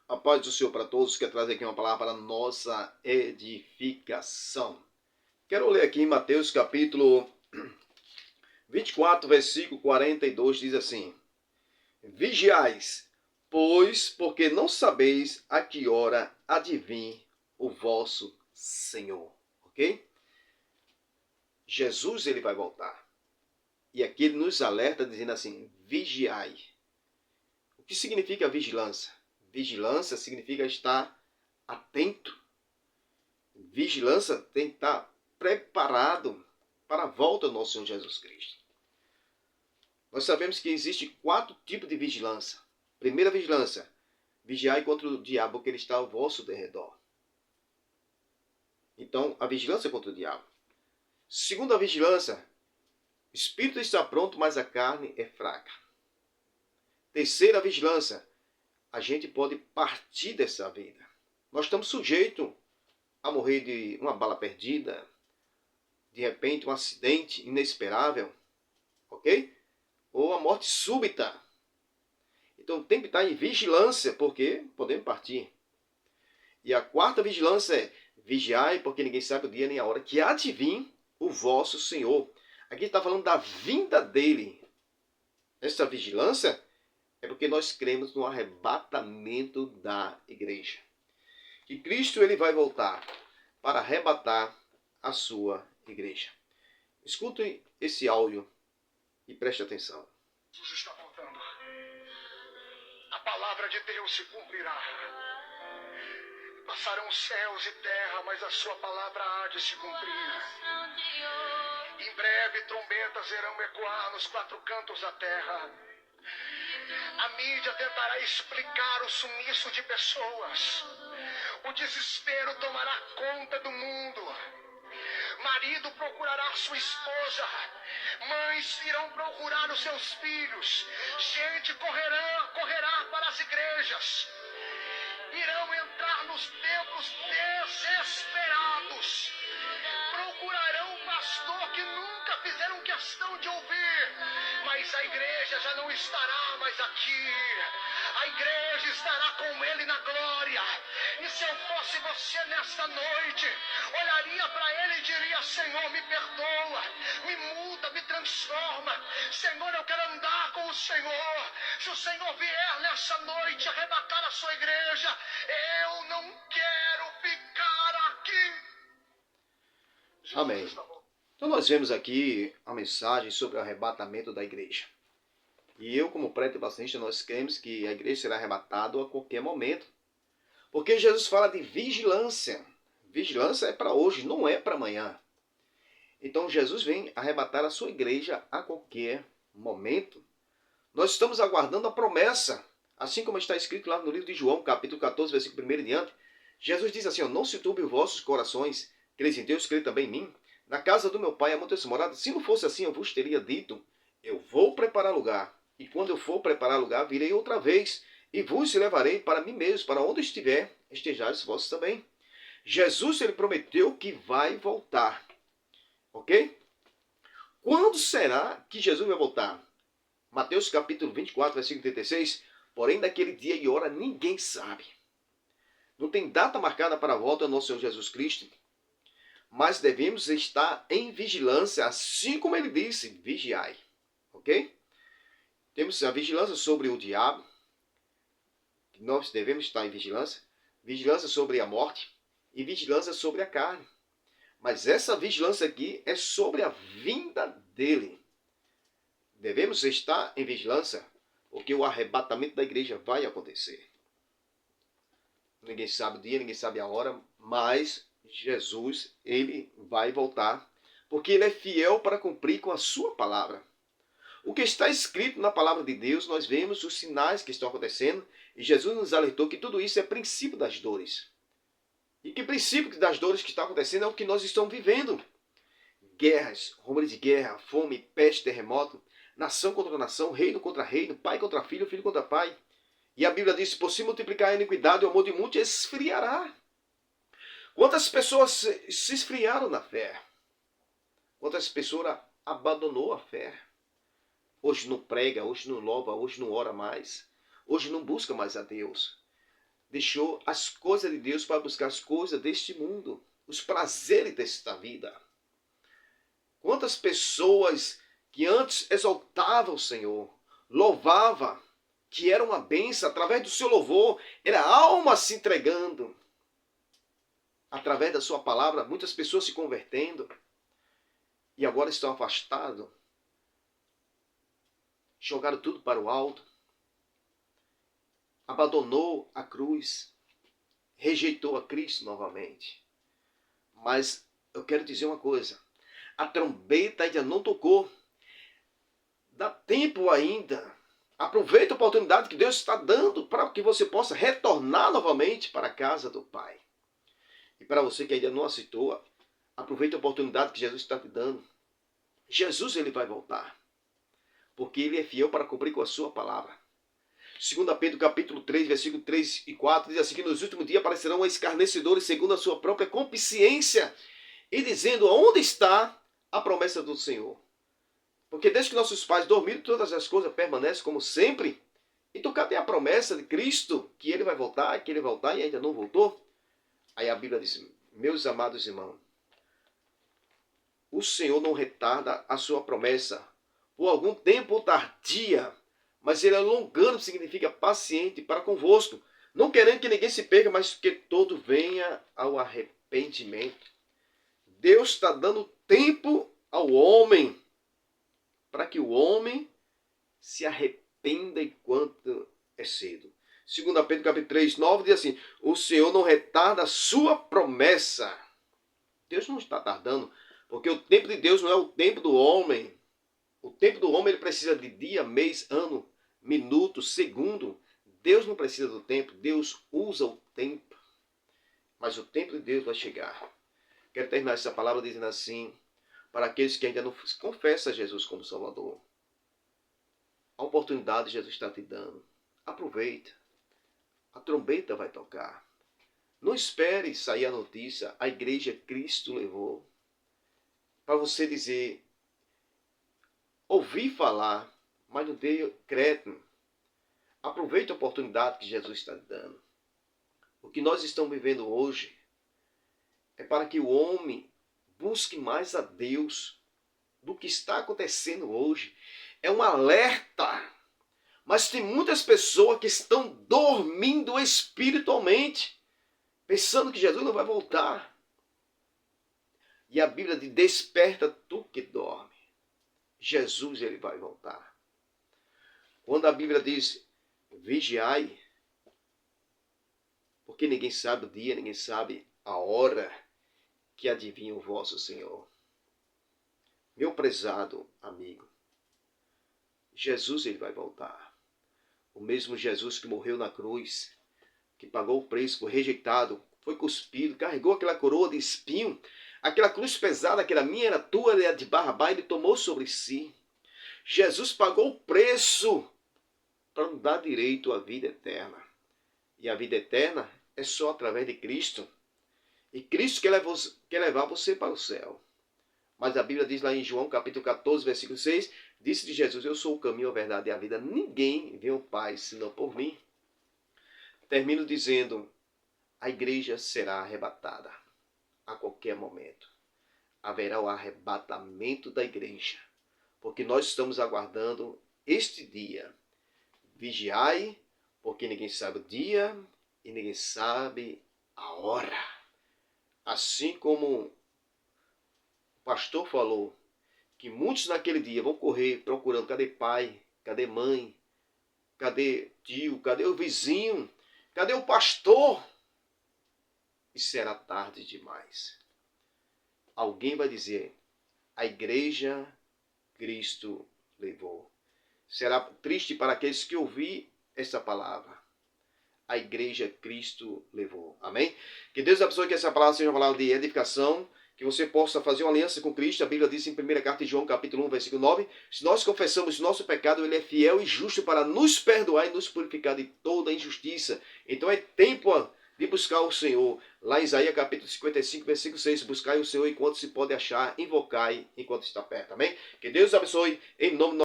A paz do Senhor para todos, que traz aqui uma palavra para nossa edificação. Quero ler aqui em Mateus capítulo 24, versículo 42, diz assim: Vigiais, pois, porque não sabeis a que hora há de vir o vosso Senhor. Ok? Jesus, ele vai voltar. E aqui ele nos alerta dizendo assim: vigiai. O que significa vigilância? Vigilância significa estar atento. Vigilância tem que estar preparado para a volta do nosso Senhor Jesus Cristo. Nós sabemos que existe 4 tipos de vigilância. Primeira vigilância, vigiai contra o diabo, que ele está ao vosso derredor. Então, a vigilância contra o diabo. Segunda vigilância, o espírito está pronto, mas a carne é fraca. Terceira vigilância, a gente pode partir dessa vida. Nós estamos sujeitos a morrer de uma bala perdida, de repente um acidente inesperável, ok? Ou a morte súbita. Então tem que estar em vigilância, porque podemos partir. E a quarta vigilância é: vigiai, porque ninguém sabe o dia nem a hora que há de vir o vosso Senhor. Aqui está falando da vinda dele. Essa vigilância é porque nós cremos no arrebatamento da igreja. Que Cristo ele vai voltar para arrebatar a sua igreja. Escutem esse áudio e preste atenção. Jesus está voltando. A palavra de Deus se cumprirá. Passarão céus e terra, mas a sua palavra há de se cumprir. Em breve trombetas irão ecoar nos 4 cantos da terra. A mídia tentará explicar o sumiço de pessoas. O desespero tomará conta do mundo. Marido procurará sua esposa. Mães irão procurar os seus filhos. Gente correrá para as igrejas. Irão entrar nos templos desesperados. Procurarão um pastor que nunca fizeram questão de ouvir. Mas a igreja já não estará mais aqui. A igreja estará com ele na glória. E se eu fosse você nesta noite, olharia para ele e diria: Senhor, me perdoa, me muda, me transforma. Senhor, eu quero andar com o Senhor. Se o Senhor vier nessa noite arrebatar a sua igreja, eu não quero ficar aqui. Amém. Então nós vemos aqui a mensagem sobre o arrebatamento da igreja. E eu, como pré-tribulacionista, nós cremos que a igreja será arrebatada a qualquer momento. Porque Jesus fala de vigilância. Vigilância é para hoje, não é para amanhã. Então Jesus vem arrebatar a sua igreja a qualquer momento. Nós estamos aguardando a promessa. Assim como está escrito lá no livro de João, capítulo 14, versículo 1 em diante. Jesus diz assim: não se turbe os vossos corações. Creis em Deus, creio também em mim. Na casa do meu pai há muitas moradas. Se não fosse assim, eu vos teria dito: eu vou preparar lugar. E quando eu for preparar lugar, virei outra vez. E vos levarei para mim mesmo, para onde estiver, estejais vós também. Jesus, ele prometeu que vai voltar. Ok? Quando será que Jesus vai voltar? Mateus capítulo 24, versículo 36. Porém, daquele dia e hora ninguém sabe. Não tem data marcada para a volta do nosso Senhor Jesus Cristo. Mas devemos estar em vigilância, assim como ele disse: vigiai. Ok? Temos a vigilância sobre o diabo. Nós devemos estar em vigilância. Vigilância sobre a morte e vigilância sobre a carne. Mas essa vigilância aqui é sobre a vinda dele. Devemos estar em vigilância, porque o arrebatamento da igreja vai acontecer. Ninguém sabe o dia, ninguém sabe a hora, mas Jesus, ele vai voltar, porque ele é fiel para cumprir com a sua palavra. O que está escrito na palavra de Deus, nós vemos os sinais que estão acontecendo, e Jesus nos alertou que tudo isso é princípio das dores. E que princípio das dores que está acontecendo é o que nós estamos vivendo. Guerras, rumores de guerra, fome, peste, terremoto, nação contra nação, reino contra reino, pai contra filho, filho contra pai. E a Bíblia diz: por se multiplicar a iniquidade, o amor de muitos esfriará. Quantas pessoas se esfriaram na fé? Quantas pessoas abandonou a fé? Hoje não prega, hoje não louva, hoje não ora mais. Hoje não busca mais a Deus. deixou as coisas de Deus para buscar as coisas deste mundo, os prazeres desta vida. Quantas pessoas que antes exaltavam o Senhor, louvavam, que era uma bênção, através do seu louvor, era a alma se entregando. Através da sua palavra, muitas pessoas se convertendo e agora estão afastados. Jogaram tudo para o alto. Abandonou a cruz. Rejeitou a Cristo novamente. Mas eu quero dizer uma coisa. A trombeta ainda não tocou. Dá tempo ainda. Aproveite a oportunidade que Deus está dando para que você possa retornar novamente para a casa do Pai. E para você que ainda não aceitou, aproveite a oportunidade que Jesus está te dando. Jesus, ele vai voltar. Porque ele é fiel para cumprir com a sua palavra. 2 Pedro capítulo 3, versículo 3 e 4, diz assim, que nos últimos dias aparecerão escarnecedores segundo a sua própria concupiscência, e dizendo, onde está a promessa do Senhor? Porque desde que nossos pais dormiram, todas as coisas permanecem como sempre. Então cadê a promessa de Cristo? Que ele vai voltar, que ele vai voltar e ainda não voltou? Aí a Bíblia diz, meus amados irmãos, o Senhor não retarda a sua promessa, por algum tempo tardia, mas ele é longânimo, significa paciente para convosco, não querendo que ninguém se perca, mas que todo venha ao arrependimento. Deus está dando tempo ao homem, para que o homem se arrependa enquanto é cedo. 2 Pedro capítulo 3, 9 diz assim, o Senhor não retarda a sua promessa. Deus não está tardando, porque o tempo de Deus não é o tempo do homem. O tempo do homem ele precisa de dia, mês, ano, minuto, segundo. Deus não precisa do tempo, Deus usa o tempo. Mas o tempo de Deus vai chegar. Quero terminar essa palavra dizendo assim, para aqueles que ainda não confessam Jesus como Salvador. A oportunidade Jesus está te dando. Aproveita. A trombeta vai tocar. Não espere sair a notícia, a igreja Cristo levou. Para você dizer, ouvi falar, mas não dei crédito. Aproveite a oportunidade que Jesus está dando. O que nós estamos vivendo hoje é para que o homem busque mais a Deus do que está acontecendo hoje. É um alerta. Mas tem muitas pessoas que estão dormindo espiritualmente, pensando que Jesus não vai voltar. E a Bíblia diz, desperta tu que dorme. Jesus ele vai voltar. Quando a Bíblia diz, vigiai, porque ninguém sabe o dia, ninguém sabe a hora que adivinha o vosso Senhor. Meu prezado amigo, Jesus ele vai voltar. O mesmo Jesus que morreu na cruz, que pagou o preço, foi rejeitado, foi cuspido, carregou aquela coroa de espinho, aquela cruz pesada que era minha, era tua, era de Barrabás, ele tomou sobre si. Jesus pagou o preço para nos dar direito à vida eterna. E a vida eterna é só através de Cristo. E Cristo quer levar você para o céu. Mas a Bíblia diz lá em João capítulo 14, versículo 6, disse de Jesus, eu sou o caminho, a verdade e a vida. Ninguém vê o Pai senão por mim. Termino dizendo, a igreja será arrebatada a qualquer momento. Haverá o arrebatamento da igreja. Porque nós estamos aguardando este dia. Vigiai, porque ninguém sabe o dia e ninguém sabe a hora. Assim como o pastor falou, que muitos naquele dia vão correr procurando, cadê pai, cadê mãe, cadê tio, cadê o vizinho, cadê o pastor? E será tarde demais. Alguém vai dizer, a igreja Cristo levou. Será triste para aqueles que ouvir essa palavra. A igreja Cristo levou. Amém? Que Deus abençoe, que essa palavra seja uma palavra de edificação, que você possa fazer uma aliança com Cristo. A Bíblia diz em 1 carta de João, capítulo 1, versículo 9, se nós confessamos nosso pecado, ele é fiel e justo para nos perdoar e nos purificar de toda injustiça. Então é tempo de buscar o Senhor. Lá em Isaías capítulo 55, versículo 6, buscai o Senhor enquanto se pode achar, invocai enquanto está perto. Amém? Que Deus abençoe em nome